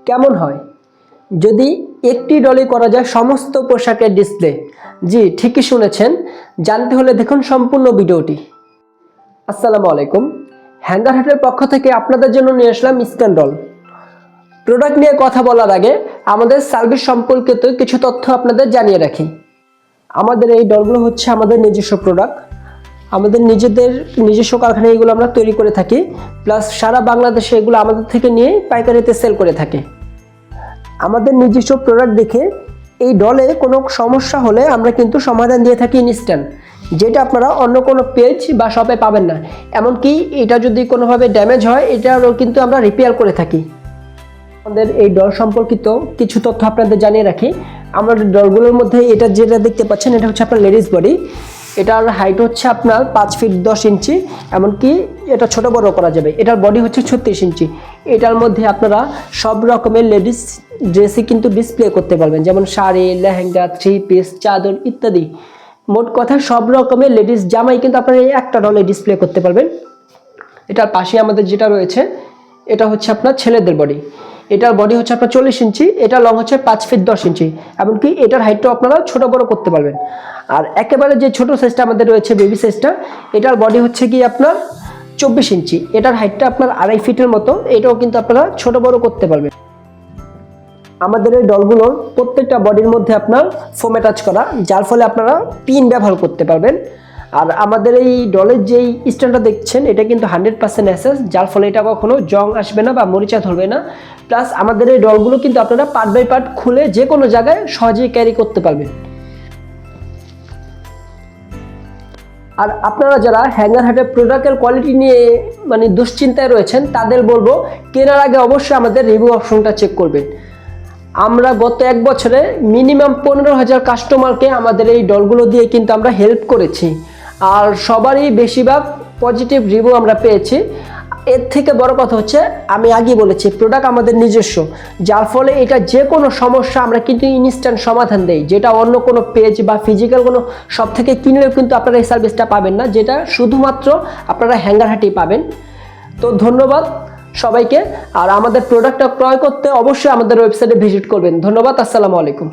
কেমন হয় যদি একটি ডলে করা যায় সমস্ত পোশাকের ডিসপ্লে? জি, ঠিকই শুনেছেন। জানতে হলে দেখুন সম্পূর্ণ ভিডিওটি। আসসালামু আলাইকুম। হ্যাঙ্গার হাটের পক্ষ থেকে আপনাদের জন্য নিয়ে আসলাম স্ক্যান ডল। প্রোডাক্ট নিয়ে কথা বলার আগে আমাদের সার্ভিস সম্পর্কিত কিছু তথ্য আপনাদের জানিয়ে রাখি। আমাদের এই ডলগুলো হচ্ছে আমাদের নিজস্ব প্রোডাক্ট। আমাদের নিজস্ব কারখানায় এগুলো আমরা তৈরি করে থাকি, প্লাস সারা বাংলাদেশে এগুলো আমাদের থেকে নিয়ে পাইকারিতে সেল করে থাকি। আমাদের নিজস্ব প্রোডাক্ট দেখে এই ডলে কোনো সমস্যা হলে আমরা কিন্তু সমাধান দিয়ে থাকি ইনস্ট্যান্ট, যেটা আপনারা অন্য কোনো পেজ বা শপে পাবেন না। এমনকি এটা যদি কোনোভাবে ড্যামেজ হয় এটারও কিন্তু আমরা রিপেয়ার করে থাকি। আমাদের এই ডল সম্পর্কিত কিছু তথ্য আপনাদের জানিয়ে রাখি। আমাদের ডলগুলোর মধ্যে এটা যেটা দেখতে পাচ্ছেন এটা হচ্ছে আপনার লেডিস বডি। এটার হাইট হচ্ছে আপনার 5 ফিট 10 ইঞ্চি, এমনকি এটা ছোট বড় করা যাবে। এটার বডি হচ্ছে 36 ইঞ্চি। এটার মধ্যে আপনারা সব রকমের লেডিস ড্রেসই কিন্তু ডিসপ্লে করতে পারবেন, যেমন শাড়ি, লেহেঙ্গা, 3 পিস, চাদর ইত্যাদি। মোট কথা সব রকমের লেডিস জামাই কিন্তু আপনারা এই একটা ডলে ডিসপ্লে করতে পারবেন। এটার পাশে আমাদের যেটা রয়েছে এটা হচ্ছে আপনার ছেলেদের বডি। এটার বডি হচ্ছে আপনার 40 ইঞ্চি, এটা লং হচ্ছে 5 ফিট 10 ইঞ্চি, এমনকি এটার হাইটটাও আপনারা ছোট বড় করতে পারবেন। আর একেবারে যে ছোট সাইজটা আমাদের রয়েছে বেবি সাইজটা, এটার বডি হচ্ছে কি আপনার 24 ইঞ্চি, এটার হাইটটা আপনার 2.5 ফিটের মতো, এটাও কিন্তু আপনারা ছোট বড় করতে পারবেন। আমাদের এই ডলগুলোর প্রত্যেকটা বডির মধ্যে আপনার ফোম অ্যাটাচ করা, যার ফলে আপনারা পিন ব্যবহার করতে পারবেন। আর আমাদের এই ডলের যেই স্ট্যান্ডটা দেখছেন এটা কিন্তু 100% অ্যাসেস, যার ফলে এটা কখনো জং আসবে না বা মরিচা ধরবে না। প্লাস আমাদের এই ডলগুলো কিন্তু আপনারা পার্ট বাই পার্ট খুলে যে কোনো জায়গায় সহজেই ক্যারি করতে পারবেন। আর আপনারা যারা হ্যাঙ্গার হাটের প্রোডাক্টের কোয়ালিটি নিয়ে দুশ্চিন্তায় রয়েছেন তাদের বলবো কেনার আগে অবশ্যই আমাদের রিভিউ অপশনটা চেক করবেন। আমরা গত 1 বছরে মিনিমাম 15,000 কাস্টমারকে আমাদের এই ডলগুলো দিয়ে কিন্তু আমরা হেল্প করেছি, আর সবারই বেশিরভাগ পজিটিভ রিভিউ আমরা পেয়েছি। এর থেকে বড় কথা হচ্ছে আমি আগেই বলেছি প্রোডাক্ট আমাদের নিজস্ব, যার ফলে এটা যে কোনো সমস্যা আমরা কিন্তু ইনস্ট্যান্ট সমাধান দেই, যেটা অন্য কোনো পেজ বা ফিজিক্যাল কোনো শপ থেকে কিনলেও কিন্তু আপনারা এই সার্ভিসটা পাবেন না, যেটা শুধুমাত্র আপনারা হ্যাঙ্গার হাটেই পাবেন। তো ধন্যবাদ সবাইকে। আর আমাদের প্রোডাক্টটা ক্রয় করতে অবশ্যই আমাদের ওয়েবসাইটে ভিজিট করবেন। ধন্যবাদ। আসসালামু আলাইকুম।